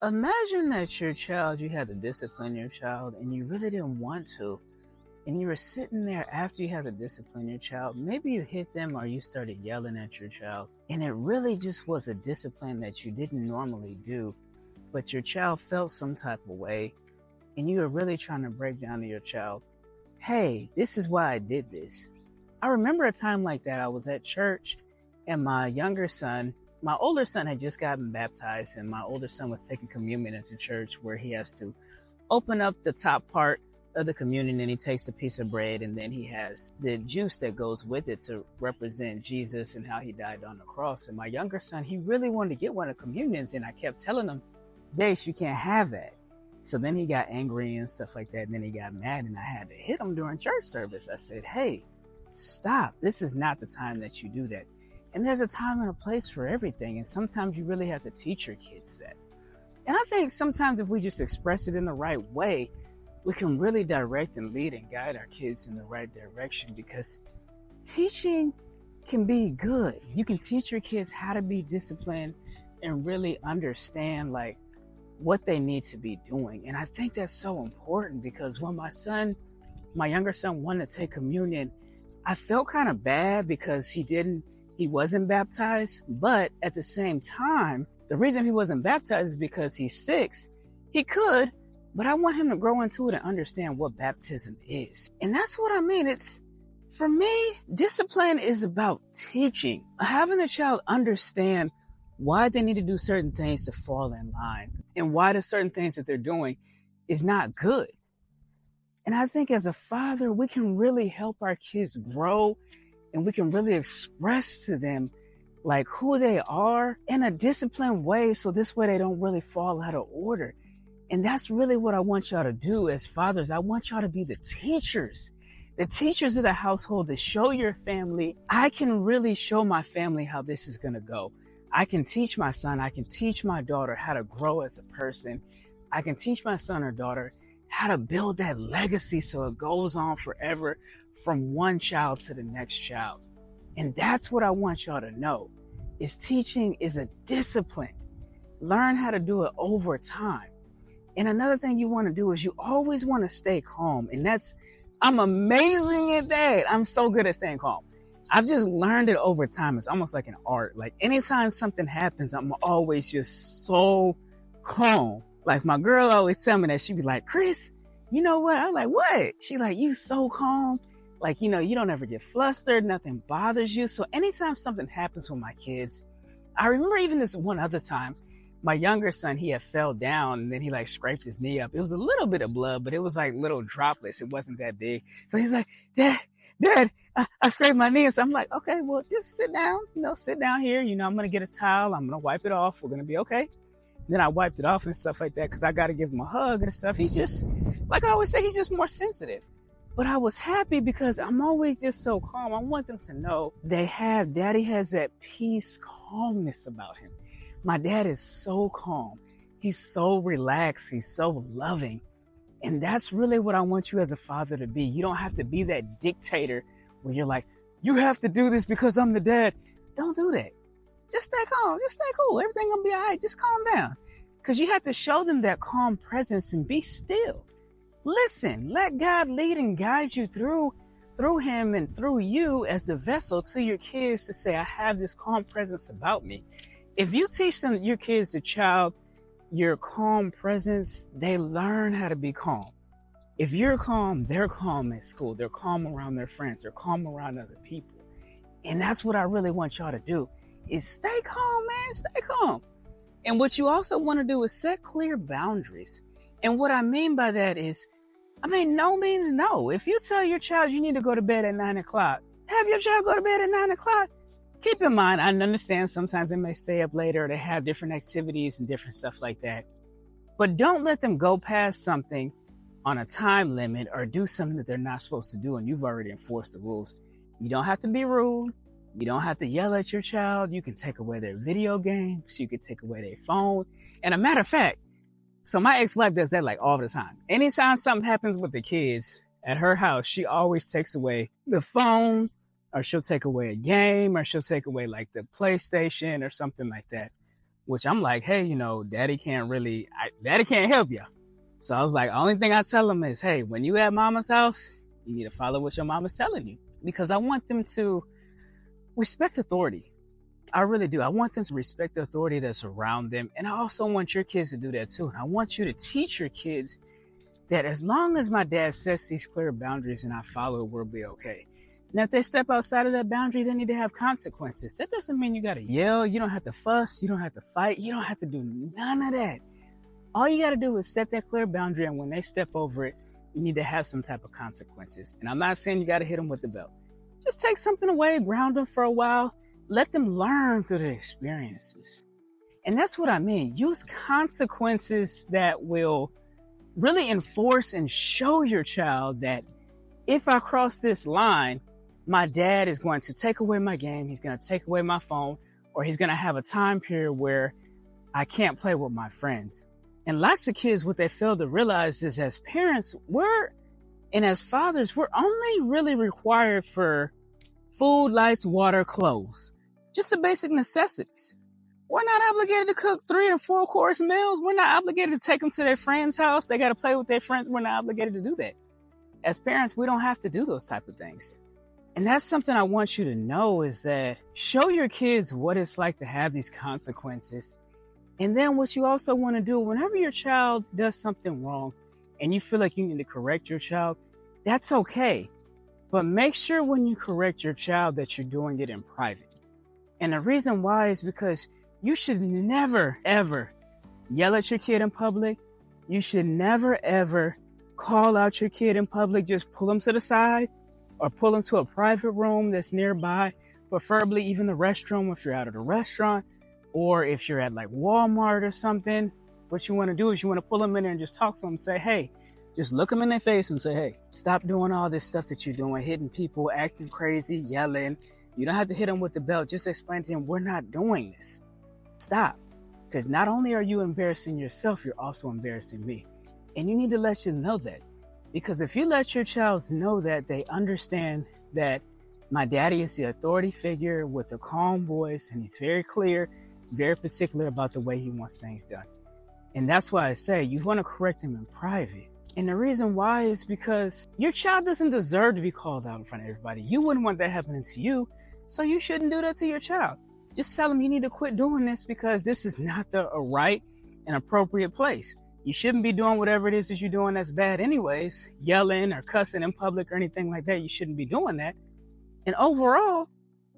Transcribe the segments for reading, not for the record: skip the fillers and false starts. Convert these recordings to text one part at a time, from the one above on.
Imagine that your child, you had to discipline your child and you really didn't want to. And you were sitting there after you had to discipline your child. Maybe you hit them or you started yelling at your child. And it really just was a discipline that you didn't normally do. But your child felt some type of way. And you were really trying to break down to your child, hey, this is why I did this. I remember a time like that. I was at church and my older son had just gotten baptized, and my older son was taking communion into church where he has to open up the top part of the communion and he takes a piece of bread and then he has the juice that goes with it to represent Jesus and how he died on the cross. And my younger son, he really wanted to get one of the communions, and I kept telling him, Base, you can't have that. So then he got angry and stuff like that, and then he got mad, and I had to hit him during church service. I said, hey, stop. This is not the time that you do that. And there's a time and a place for everything. And sometimes you really have to teach your kids that. And I think sometimes if we just express it in the right way, we can really direct and lead and guide our kids in the right direction, because teaching can be good. You can teach your kids how to be disciplined and really understand like what they need to be doing. And I think that's so important, because when my younger son wanted to take communion, I felt kind of bad because he wasn't baptized. But at the same time, the reason he wasn't baptized is because he's 6. He could, but I want him to grow into it and understand what baptism is. And that's what I mean. For me, discipline is about teaching, having the child understand why they need to do certain things to fall in line and why the certain things that they're doing is not good. And I think as a father, we can really help our kids grow, and we can really express to them like who they are in a disciplined way. So this way they don't really fall out of order. And that's really what I want y'all to do as fathers. I want y'all to be the teachers of the household, to show your family. I can really show my family how this is going to go. I can teach my son, I can teach my daughter how to grow as a person. I can teach my son or daughter how to build that legacy so it goes on forever from one child to the next child. And that's what I want y'all to know, is teaching is a discipline. Learn how to do it over time. And another thing you want to do is you always want to stay calm. And I'm amazing at that. I'm so good at staying calm. I've just learned it over time. It's almost like an art. Like anytime something happens, I'm always just so calm. Like my girl always tell me that. She'd be like, Chris, you know what? I'm like, what? She like, you so calm. Like, you don't ever get flustered. Nothing bothers you. So anytime something happens with my kids, I remember even this one other time, my younger son, he had fell down and then he like scraped his knee up. It was a little bit of blood, but it was like little droplets. It wasn't that big. So he's like, Dad, I scraped my knee. And so I'm like, okay, well, just sit down, sit down here. I'm going to get a towel. I'm going to wipe it off. We're going to be okay. And then I wiped it off and stuff like that, because I got to give him a hug and stuff. He's just, like I always say, he's just more sensitive. But I was happy because I'm always just so calm. I want them to know Daddy has that peace, calmness about him. My dad is so calm. He's so relaxed. He's so loving. And that's really what I want you as a father to be. You don't have to be that dictator where you're like, you have to do this because I'm the dad. Don't do that. Just stay calm. Just stay cool. Everything gonna be all right. Just calm down. Because you have to show them that calm presence and be still. Listen, let God lead and guide you through him and through you as the vessel to your kids to say, I have this calm presence about me. If you teach your kids, the child, your calm presence, they learn how to be calm. If you're calm, they're calm at school. They're calm around their friends. They're calm around other people. And that's what I really want y'all to do, is stay calm, man. Stay calm. And what you also want to do is set clear boundaries. And what I mean by that is, no means no. If you tell your child you need to go to bed at 9 o'clock, have your child go to bed at 9 o'clock. Keep in mind, I understand sometimes they may stay up later, or they have different activities and different stuff like that. But don't let them go past something on a time limit or do something that they're not supposed to do, and you've already enforced the rules. You don't have to be rude. You don't have to yell at your child. You can take away their video games. You can take away their phone. And a matter of fact, so my ex-wife does that like all the time. Anytime something happens with the kids at her house, she always takes away the phone, or she'll take away a game, or she'll take away like the PlayStation or something like that. which I'm like, hey, daddy can't help you. So I was like, only thing I tell them is, hey, when you at mama's house, you need to follow what your mama's telling you, because I want them to respect authority. I really do. I want them to respect the authority that's around them. And I also want your kids to do that too. And I want you to teach your kids that as long as my dad sets these clear boundaries and I follow, we'll be okay. Now, if they step outside of that boundary, they need to have consequences. That doesn't mean you got to yell. You don't have to fuss. You don't have to fight. You don't have to do none of that. All you got to do is set that clear boundary. And when they step over it, you need to have some type of consequences. And I'm not saying you got to hit them with the belt. Just take something away, ground them for a while. Let them learn through the experiences. And that's what I mean. Use consequences that will really enforce and show your child that if I cross this line, my dad is going to take away my game. He's going to take away my phone, or he's going to have a time period where I can't play with my friends. And lots of kids, what they fail to realize is as parents, and as fathers, we're only really required for food, lights, water, clothes. Just the basic necessities. We're not obligated to cook 3 and 4 course meals. We're not obligated to take them to their friend's house. They got to play with their friends. We're not obligated to do that. As parents, we don't have to do those type of things. And that's something I want you to know, is that show your kids what it's like to have these consequences. And then what you also want to do, whenever your child does something wrong and you feel like you need to correct your child, that's okay. But make sure when you correct your child that you're doing it in private. And the reason why is because you should never, ever yell at your kid in public. You should never, ever call out your kid in public. Just pull them to the side or pull them to a private room that's nearby, preferably even the restroom if you're out of the restaurant, or if you're at like Walmart or something. What you want to do is you want to pull them in there and just talk to them and say, hey, just look them in their face and say, hey, stop doing all this stuff that you're doing, hitting people, acting crazy, yelling. You don't have to hit them with the belt. Just explain to them, we're not doing this. Stop. Because not only are you embarrassing yourself, you're also embarrassing me. And you need to let you know that. Because if you let your child know that, they understand that my daddy is the authority figure with a calm voice, and he's very clear, very particular about the way he wants things done. And that's why I say you want to correct him in private. And the reason why is because your child doesn't deserve to be called out in front of everybody. You wouldn't want that happening to you, so you shouldn't do that to your child. Just tell them you need to quit doing this because this is not the right and appropriate place. You shouldn't be doing whatever it is that you're doing that's bad anyways, yelling or cussing in public or anything like that. You shouldn't be doing that. And overall,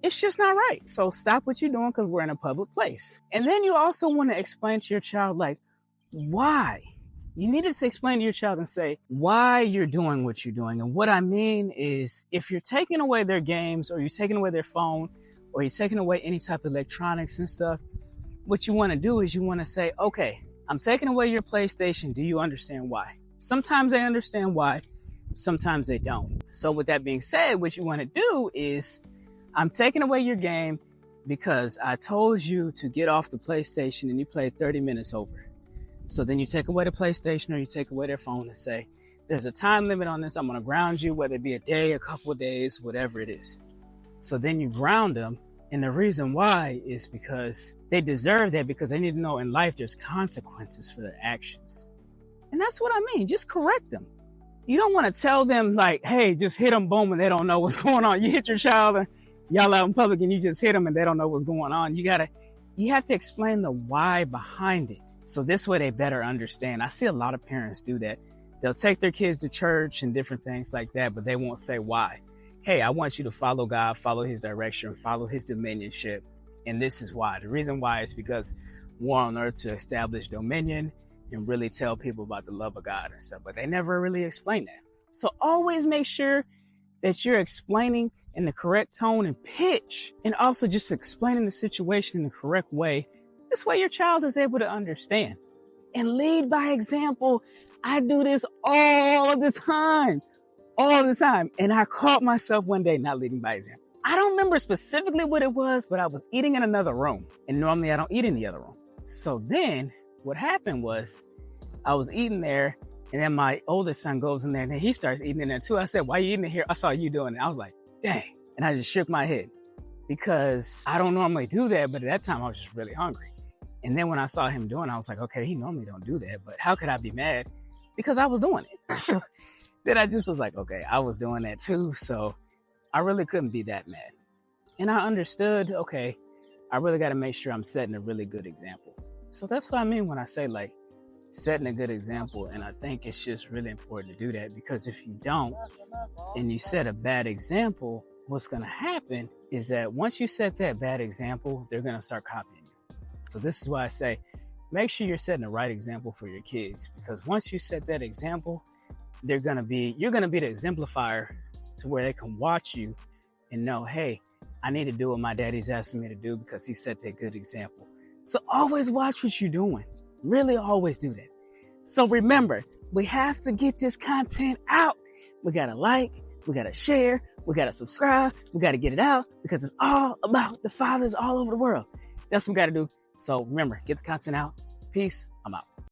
it's just not right. So stop what you're doing because we're in a public place. And then you also want to explain to your child, like, why. You needed to explain to your child and say why you're doing what you're doing. And what I mean is, if you're taking away their games, or you're taking away their phone, or you're taking away any type of electronics and stuff, what you want to do is you want to say, okay, I'm taking away your PlayStation. Do you understand why? Sometimes they understand why. Sometimes they don't. So with that being said, what you want to do is, I'm taking away your game because I told you to get off the PlayStation and you played 30 minutes over. So then you take away the PlayStation or you take away their phone and say, there's a time limit on this. I'm going to ground you, whether it be a day, a couple of days, whatever it is. So then you ground them. And the reason why is because they deserve that, because they need to know in life there's consequences for their actions. And that's what I mean. Just correct them. You don't want to tell them like, hey, just hit them, boom, and they don't know what's going on. You hit your child and y'all out in public and you just hit them and they don't know what's going on. You have to explain the why behind it. So this way they better understand. I see a lot of parents do that. They'll take their kids to church and different things like that, but they won't say why. Hey, I want you to follow God, follow his direction, follow his dominionship. And this is why. The reason why is because we're on earth to establish dominion and really tell people about the love of God and stuff. But they never really explain that. So always make sure that you're explaining in the correct tone and pitch, and also just explaining the situation in the correct way. This way your child is able to understand. And lead by example. I do this all the time. And I caught myself one day not leading by example. I don't remember specifically what it was, but I was eating in another room. And normally I don't eat in the other room. So then what happened was I was eating there, and then my oldest son goes in there and then he starts eating in there too. I said, why are you eating in here? I saw you doing it. I was like, dang. And I just shook my head because I don't normally do that. But at that time I was just really hungry. And then when I saw him doing it, I was like, okay, he normally don't do that, but how could I be mad? Because I was doing it. So then I just was like, okay, I was doing that too. So I really couldn't be that mad. And I understood, okay, I really got to make sure I'm setting a really good example. So that's what I mean when I say like setting a good example. And I think it's just really important to do that, because if you don't and you set a bad example, what's going to happen is that once you set that bad example, they're going to start copying you. So this is why I say, make sure you're setting the right example for your kids, because once you set that example, you're going to be the exemplifier to where they can watch you and know, hey, I need to do what my daddy's asking me to do because he set that good example. So always watch what you're doing. Really always do that. So remember, we have to get this content out. We got to like, we got to share, we got to subscribe, we got to get it out, because it's all about the fathers all over the world. That's what we got to do. So remember, get the content out. Peace. I'm out.